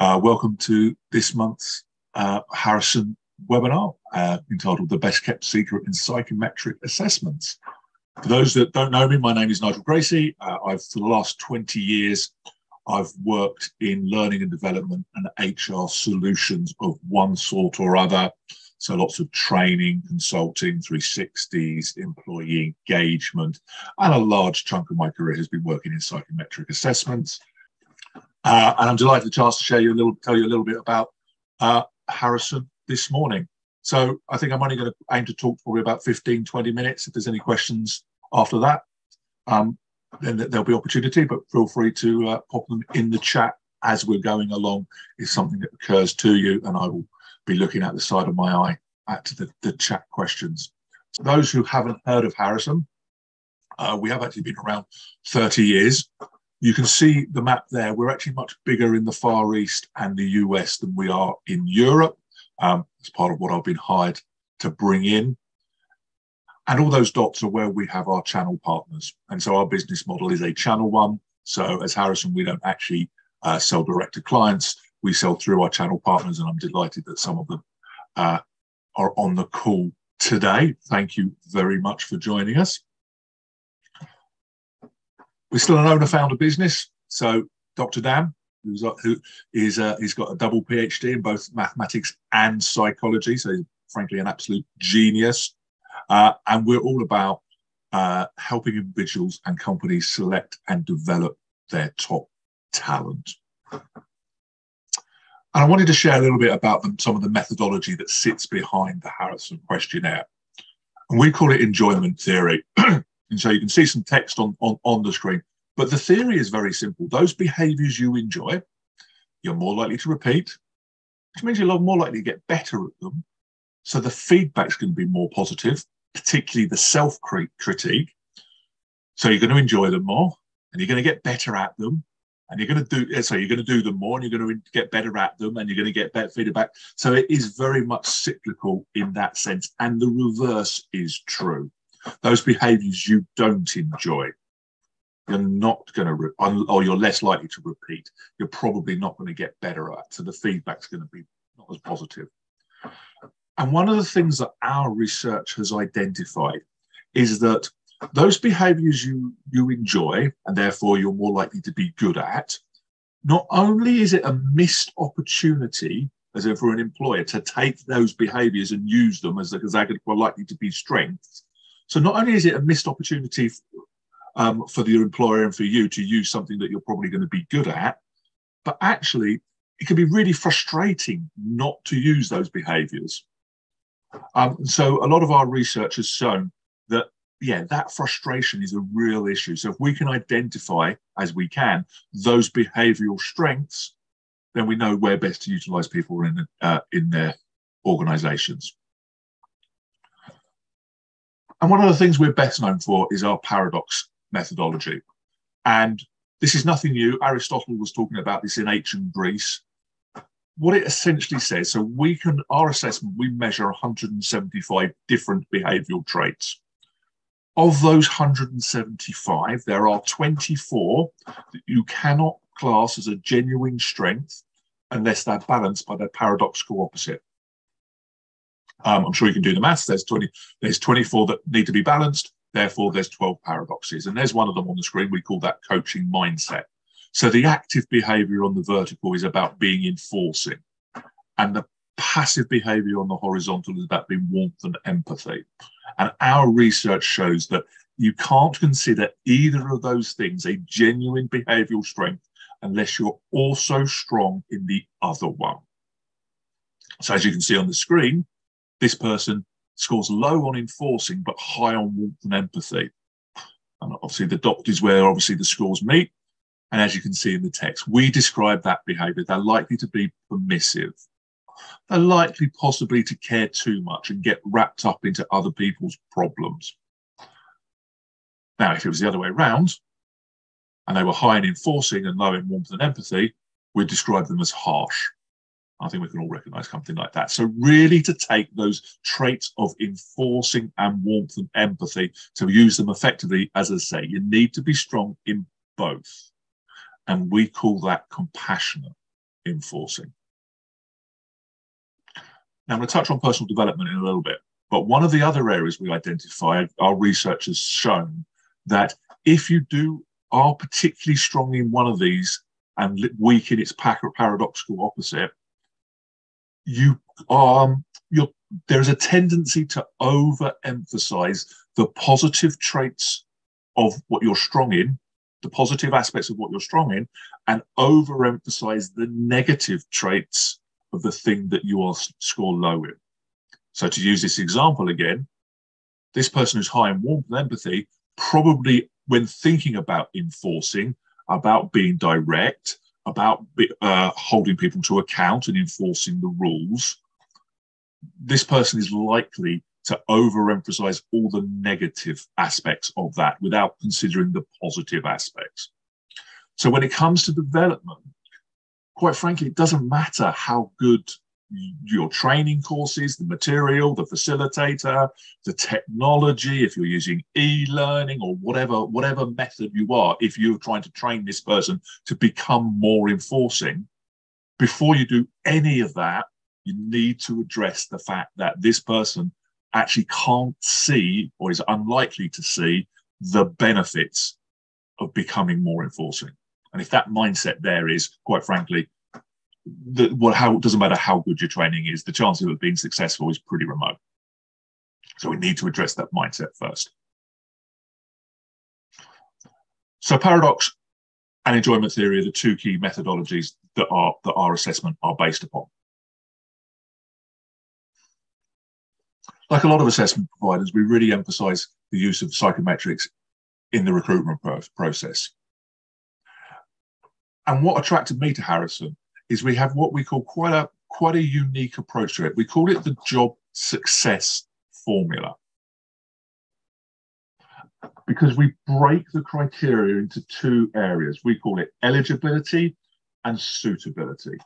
Welcome to this month's Harrison webinar entitled The Best Kept Secret in Psychometric Assessments. For those that don't know me, my name is Nigel Gracie. For the last 20 years, I've worked in learning and development and HR solutions of one sort or other. So lots of training, consulting, 360s, employee engagement, and a large chunk of my career has been working in psychometric assessments. And I'm delighted the chance to tell you a little bit about Harrison this morning. So I think I'm only going to aim to talk probably about 15, 20 minutes. If there's any questions after that, then there'll be opportunity, but feel free to pop them in the chat as we're going along if something that occurs to you, and I will be looking at the side of my eye at the chat questions. So those who haven't heard of Harrison, we have actually been around 30 years. You can see the map there. We're actually much bigger in the Far East and the US than we are in Europe. It's part of what I've been hired to bring in. And all those dots are where we have our channel partners. And so our business model is a channel one. So as Harrison, we don't actually sell direct to clients. We sell through our channel partners, and I'm delighted that some of them are on the call today. Thank you very much for joining us. We're still an owner-founder business. So Dr. Dan, he's got a double PhD in both mathematics and psychology. So he's frankly an absolute genius. And we're all about helping individuals and companies select and develop their top talent. And I wanted to share a little bit about some of the methodology that sits behind the Harrison questionnaire. And we call it enjoyment theory. And so you can see some text on the screen. But the theory is very simple. Those behaviors you enjoy, you're more likely to repeat, which means you're more likely to get better at them. So the feedback's going to be more positive, particularly the self-critique. So you're going to enjoy them more, and you're going to get better at them. And you're going to do them more, and you're going to get better at them, and you're going to get better feedback. So it is very much cyclical in that sense. And the reverse is true. Those behaviors you don't enjoy, you're not going to, or you're less likely to repeat. You're probably not going to get better at. So the feedback's going to be not as positive. And one of the things that our research has identified is that those behaviors you enjoy, and therefore you're more likely to be good at, not only is it a missed opportunity as if for an employer to take those behaviors and use them as they're likely to be strengths. So not only is it a missed opportunity for the employer and for you to use something that you're probably going to be good at, but actually it can be really frustrating not to use those behaviors. So a lot of our research has shown that, yeah, that frustration is a real issue. So if we can identify, as we can, those behavioral strengths, then we know where best to utilize people in their organizations. And one of the things we're best known for is our paradox methodology. And this is nothing new. Aristotle was talking about this in ancient Greece. What it essentially says, so our assessment, we measure 175 different behavioral traits. Of those 175, there are 24 that you cannot class as a genuine strength unless they're balanced by their paradoxical opposite. I'm sure you can do the maths. There's 24 that need to be balanced. Therefore, there's 12 paradoxes. And there's one of them on the screen. We call that coaching mindset. So the active behavior on the vertical is about being enforcing. And the passive behavior on the horizontal is about being warmth and empathy. And our research shows that you can't consider either of those things a genuine behavioral strength unless you're also strong in the other one. So as you can see on the screen, this person scores low on enforcing, but high on warmth and empathy. And obviously the dot is where obviously the scores meet. And as you can see in the text, we describe that behavior. They're likely to be permissive. They're likely possibly to care too much and get wrapped up into other people's problems. Now, if it was the other way around, and they were high in enforcing and low in warmth and empathy, we'd describe them as harsh. I think we can all recognize something like that. So really to take those traits of enforcing and warmth and empathy to use them effectively, as I say, you need to be strong in both. And we call that compassionate. enforcing. Now, I'm going to touch on personal development in a little bit, but one of the other areas we identified, our research has shown that if you are particularly strong in one of these and weak in its paradoxical opposite, there's a tendency to overemphasize the positive traits of what you're strong in, the positive aspects of what you're strong in, and overemphasize the negative traits of the thing that you are score low in. So to use this example again, this person who's high in warmth and empathy, probably when thinking about enforcing, about being direct, about holding people to account and enforcing the rules, this person is likely to overemphasize all the negative aspects of that without considering the positive aspects. So when it comes to development, quite frankly, it doesn't matter how good your training courses, the material, the facilitator, the technology, if you're using e-learning or whatever method you are, if you're trying to train this person to become more enforcing, before you do any of that, you need to address the fact that this person actually can't see or is unlikely to see the benefits of becoming more enforcing. And if that mindset there is, quite frankly, it doesn't matter how good your training is, the chance of it being successful is pretty remote. So we need to address that mindset first. So paradox and enjoyment theory are the two key methodologies that our assessment are based upon. Like a lot of assessment providers, we really emphasize the use of psychometrics in the recruitment process. And what attracted me to Harrison is we have what we call quite a unique approach to it. We call it the job success formula, because we break the criteria into two areas. We call it eligibility and suitability.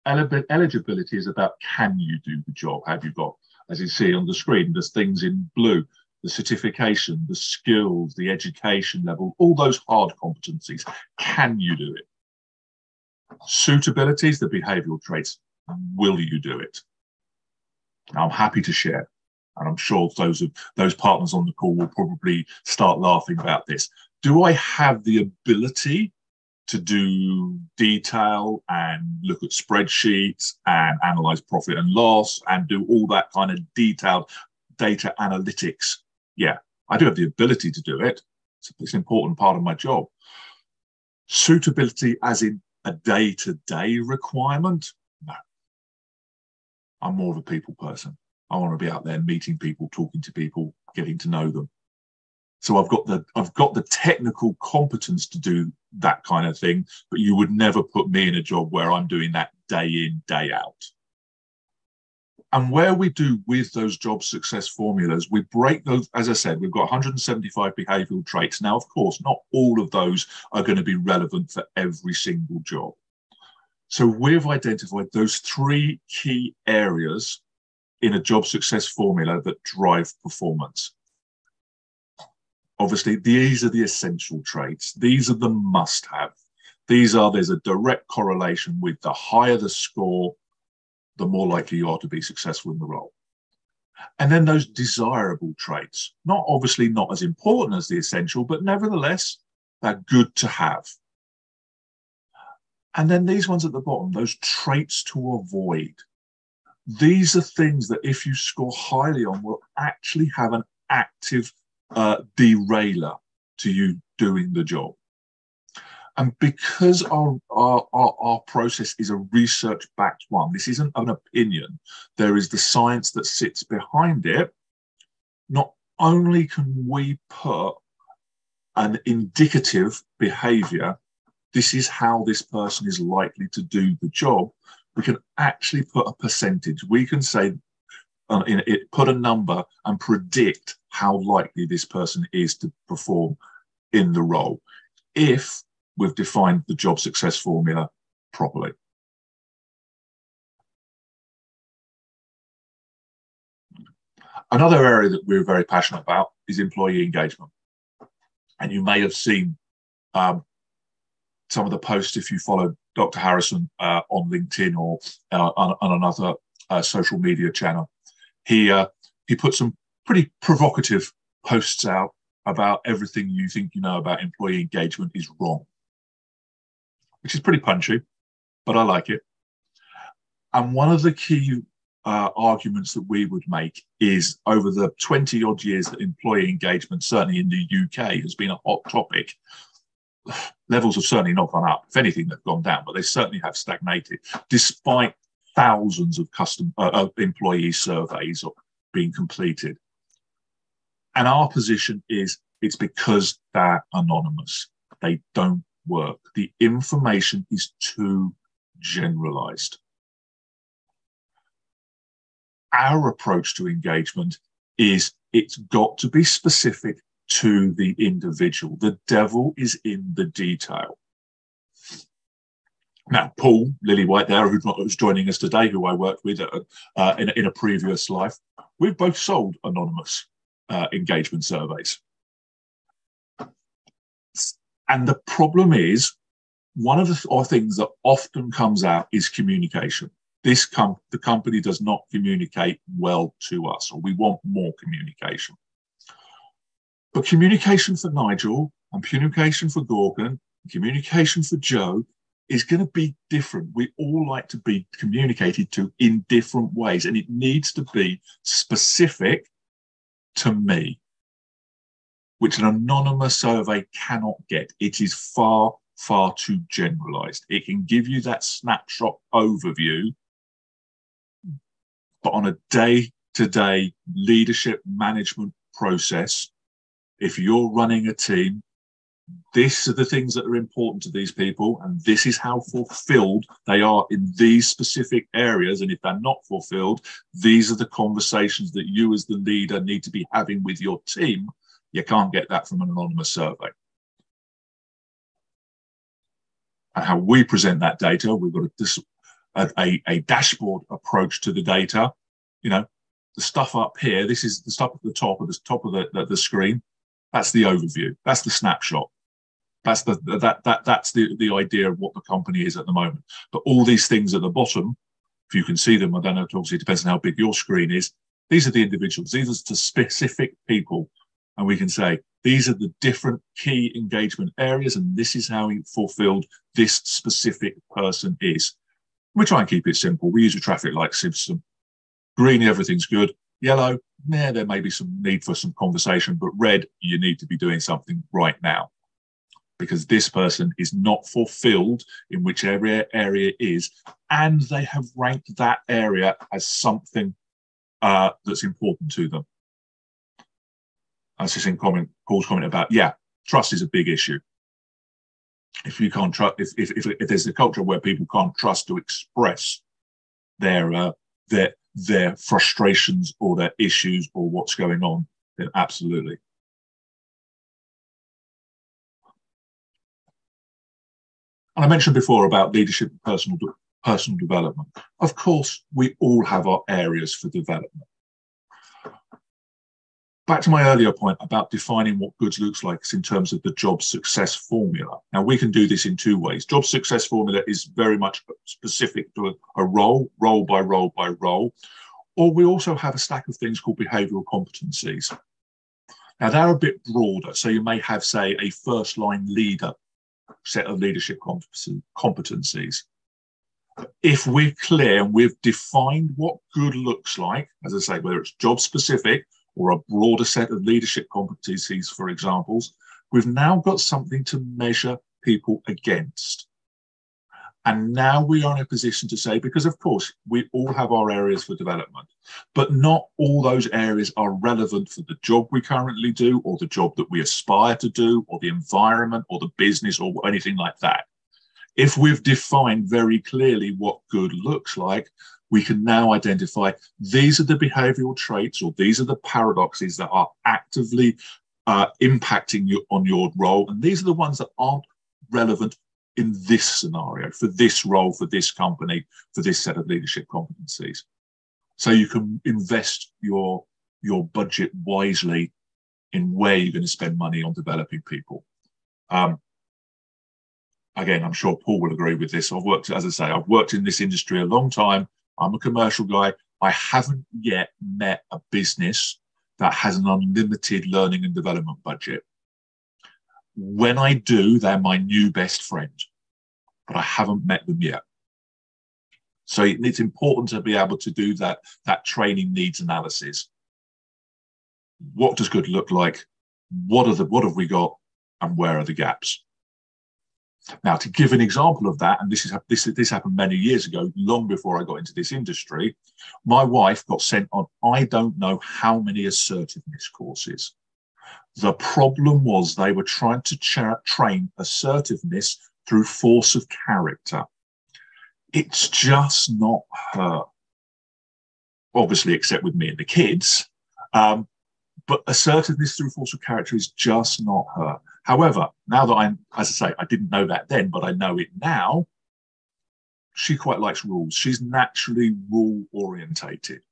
Eligibility is about, can you do the job? Have you got, as you see on the screen, there's things in blue, the certification, the skills, the education level, all those hard competencies. Can you do it? Suitability is the behavioral traits. Will you do it? Now, I'm happy to share, and I'm sure those partners on the call will probably start laughing about this. Do I have the ability to do detail and look at spreadsheets and analyze profit and loss and do all that kind of detailed data analytics? Yeah, I do have the ability to do it. It's an important part of my job. Suitability as in a day-to-day requirement? No. I'm more of a people person. I want to be out there meeting people, talking to people, getting to know them. So I've got the technical competence to do that kind of thing, but you would never put me in a job where I'm doing that day in, day out. And where we do with those job success formulas, we break those, as I said, we've got 175 behavioral traits. Now, of course, not all of those are going to be relevant for every single job. So we've identified those three key areas in a job success formula that drive performance. Obviously, these are the essential traits. These are the must-have. There's a direct correlation with the higher the score, the more likely you are to be successful in the role. And then those desirable traits, obviously not as important as the essential, but nevertheless, they're good to have. And then these ones at the bottom, those traits to avoid. These are things that if you score highly on will actually have an active derailer to you doing the job. And because our process is a research-backed one, this isn't an opinion, there is the science that sits behind it. Not only can we put an indicative behavior, this is how this person is likely to do the job, we can actually put a percentage. We can say, put a number and predict how likely this person is to perform in the role, if we've defined the job success formula properly. Another area that we're very passionate about is employee engagement. And you may have seen some of the posts, if you followed Dr. Harrison on LinkedIn or on another social media channel. He put some pretty provocative posts out about everything you think you know about employee engagement is wrong, which is pretty punchy, but I like it. And one of the key arguments that we would make is over the 20 odd years that employee engagement, certainly in the UK, has been a hot topic, levels have certainly not gone up. If anything, they've gone down, but they certainly have stagnated, despite thousands of employee surveys being completed. And our position is it's because they're anonymous. They don't work. The information is too generalized. Our approach to engagement is it's got to be specific to the individual. The devil is in the detail. Now, Paul Lillywhite there, who's joining us today, who I worked with in a previous life, we've both sold anonymous engagement surveys. And the problem is, one of the things that often comes out is communication. The company does not communicate well to us, or we want more communication. But communication for Nigel and communication for Gorgon, communication for Joe is going to be different. We all like to be communicated to in different ways, and it needs to be specific to me, which an anonymous survey cannot get. It is far, far too generalized. It can give you that snapshot overview, but on a day-to-day leadership management process, if you're running a team, these are the things that are important to these people, and this is how fulfilled they are in these specific areas. And if they're not fulfilled, these are the conversations that you as the leader need to be having with your team. You can't get that from an anonymous survey. And how we present that data, we've got a dashboard approach to the data. You know, the stuff up here, this is the stuff at the top of the screen. That's the overview. That's the snapshot. That's the idea of what the company is at the moment. But all these things at the bottom, if you can see them, I don't know, obviously it depends on how big your screen is. These are the individuals. These are the specific people. And we can say, these are the different key engagement areas, and this is how fulfilled this specific person is. We try and keep it simple. We use a traffic light system. Green, everything's good. Yellow, there may be some need for some conversation, but red, you need to be doing something right now, because this person is not fulfilled in whichever area it is, and they have ranked that area as something that's important to them. That's just in Paul's comment about, trust is a big issue. If you can't trust, if there's a culture where people can't trust to express their frustrations or their issues or what's going on, then absolutely. And I mentioned before about leadership and personal development. Of course, we all have our areas for development. Back to my earlier point about defining what good looks like in terms of the job success formula. Now, we can do this in two ways. Job success formula is very much specific to a role by role by role, or we also have a stack of things called behavioural competencies. Now, they're a bit broader. So you may have, say, a first-line leader set of leadership competencies. If we're clear and we've defined what good looks like, as I say, whether it's job specific or a broader set of leadership competencies, for examples, we've now got something to measure people against. And now we are in a position to say, because of course, we all have our areas for development, but not all those areas are relevant for the job we currently do, or the job that we aspire to do, or the environment, or the business, or anything like that. If we've defined very clearly what good looks like, we can now identify these are the behavioral traits, or these are the paradoxes that are actively impacting you on your role. And these are the ones that aren't relevant in this scenario, for this role, for this company, for this set of leadership competencies. So you can invest your budget wisely in where you're going to spend money on developing people. again, I'm sure Paul will agree with this. As I say, I've worked in this industry a long time. I'm a commercial guy. I haven't yet met a business that has an unlimited learning and development budget. When I do, they're my new best friend, but I haven't met them yet. So it's important to be able to do that training needs analysis. What does good look like? What have we got, and where are the gaps? Now, to give an example of that, and this happened many years ago, long before I got into this industry, my wife got sent on I don't know how many assertiveness courses. The problem was they were trying to train assertiveness through force of character. It's just not her. Obviously, except with me and the kids. But assertiveness through force of character is just not her. However, now that as I say, I didn't know that then, but I know it now, she quite likes rules. She's naturally rule orientated.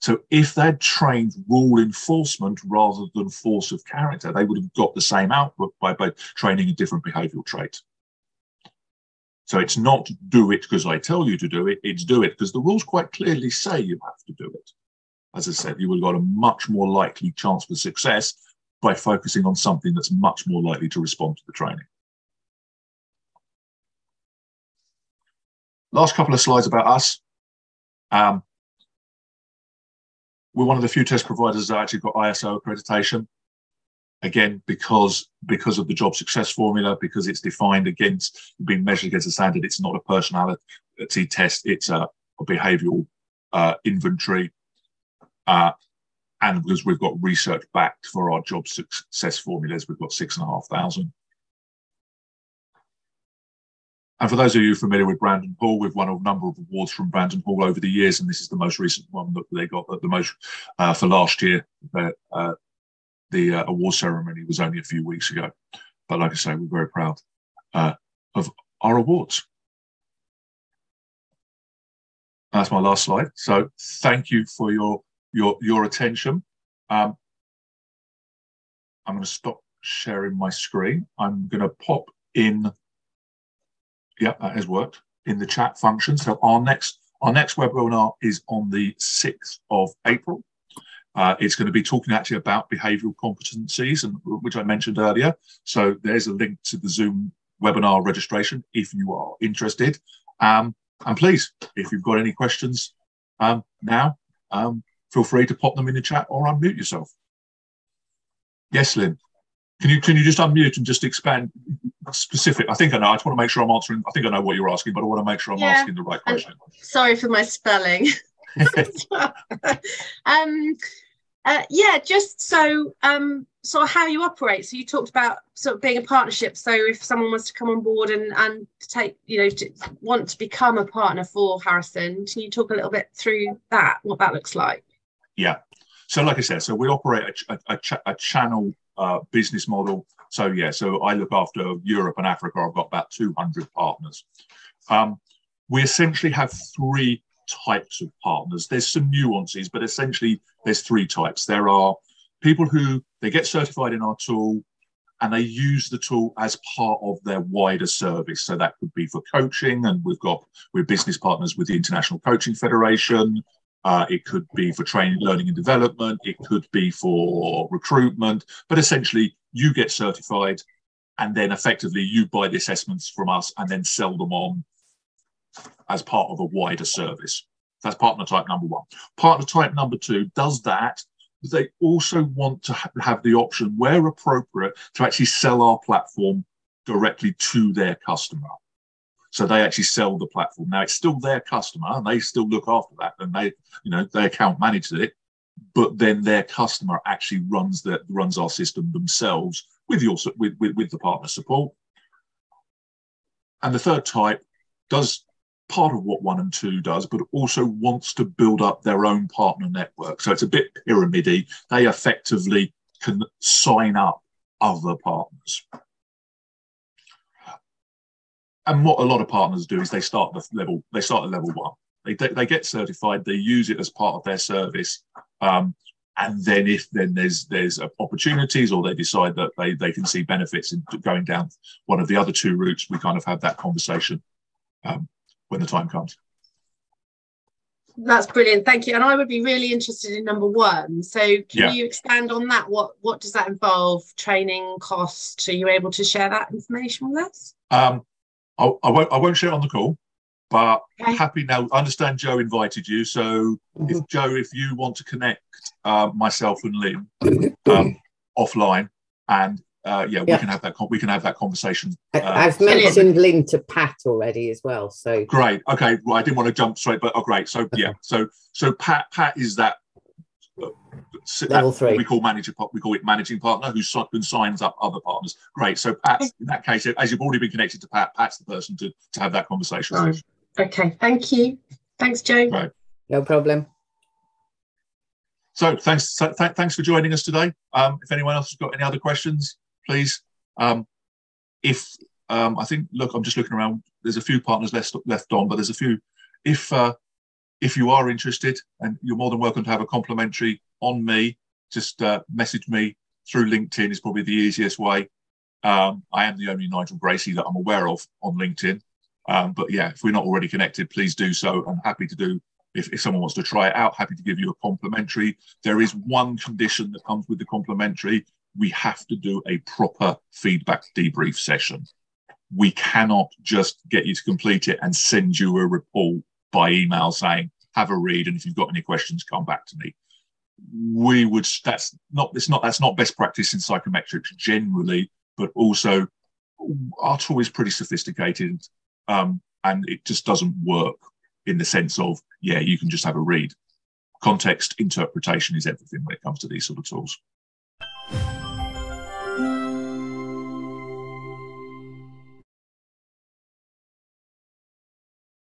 So if they'd trained rule enforcement rather than force of character, they would have got the same output by training a different behavioral trait. So it's not do it because I tell you to do it, it's do it because the rules quite clearly say you have to do it. As I said, you would have got a much more likely chance for success by focusing on something that's much more likely to respond to the training. Last couple of slides about us. We're one of the few test providers that actually got ISO accreditation. Again, because of the job success formula, because it's defined against, being measured against a standard. It's not a personality test, it's a behavioural inventory. And because we've got research backed for our job success formulas, we've got 6,500. And for those of you familiar with Brandon Hall, we've won a number of awards from Brandon Hall over the years, and this is the most recent one that they got the most for last year. The award ceremony was only a few weeks ago. But like I say, we're very proud of our awards. That's my last slide. So thank you for your attention. I'm going to stop sharing my screen. I'm going to pop in. Yeah, that has worked in the chat function. So our next webinar is on the 6th of April. It's going to be talking actually about behavioural competencies, and which I mentioned earlier. So there's a link to the Zoom webinar registration if you are interested. And please, if you've got any questions now, feel free to pop them in the chat or unmute yourself. Yes, Lynn. Can you just unmute and just expand specific? I think I know. I just want to make sure I'm answering. I think I know what you're asking, but I want to make sure I'm asking the right question. Sorry for my spelling. Just so how you operate. So you talked about sort of being a partnership. So if someone wants to come on board and take, want to become a partner for Harrison, can you talk a little bit through that, what that looks like? Yeah. So like I said, so we operate a channel business model. So I look after Europe and Africa. I've got about 200 partners. We essentially have three types of partners. There's some nuances, but essentially there's three types. There are people who they get certified in our tool and they use the tool as part of their wider service. So that could be for coaching, and we're business partners with the International Coaching Federation. It could be for training, learning and development. It could be for recruitment, but essentially you get certified and then effectively you buy the assessments from us and then sell them on as part of a wider service. That's partner type number one. Partner type number two does that. They also want to have the option, where appropriate, to actually sell our platform directly to their customer. So they actually sell the platform. Now it's still their customer and they still look after that, and they account manage it, but then their customer actually runs our system themselves with the partner support. And the third type does part of what 1 and 2 does, but also wants to build up their own partner network. So it's a bit pyramid-y. They effectively can sign up other partners. And what a lot of partners do is they start at level 1. They get certified, they use it as part of their service, and And then if there's opportunities, or they decide that they can see benefits in going down one of the other two routes, we kind of have that conversation when the time comes. That's brilliant, thank you. And I would be really interested in number one. So can you expand on that? What does that involve? Training, cost? Are you able to share that information with us? I won't share it on the call, but happy now. I understand Joe invited you, so if you want to connect myself and Liam offline, and we can have that conversation. I've mentioned Lynn to Pat already as well. So great. Okay. Well, I didn't want to jump straight, but great. So so Pat is that level 3. We call it managing partner who signs up other partners. Great. So Pat, in that case, as you've already been connected to Pat, Pat's the person to have that conversation. Right. Okay. Thank you. Thanks, Joe. Right. No problem. So thanks for joining us today. If anyone else has got any other questions, please. I think, look, I'm just looking around. There's a few partners left on, but there's a few. If you are interested, and you're more than welcome to have a complimentary on me, just message me through LinkedIn is probably the easiest way. I am the only Nigel Gracie that I'm aware of on LinkedIn. But yeah, if we're not already connected, please do so. I'm happy to do. If someone wants to try it out, happy to give you a complimentary. There is one condition that comes with the complimentary. We have to do a proper feedback debrief session. We cannot just get you to complete it and send you a report by email saying, have a read, and if you've got any questions, come back to me. That's not best practice in psychometrics generally, but also our tool is pretty sophisticated, and it just doesn't work in the sense of, you can just have a read. Context interpretation is everything when it comes to these sort of tools.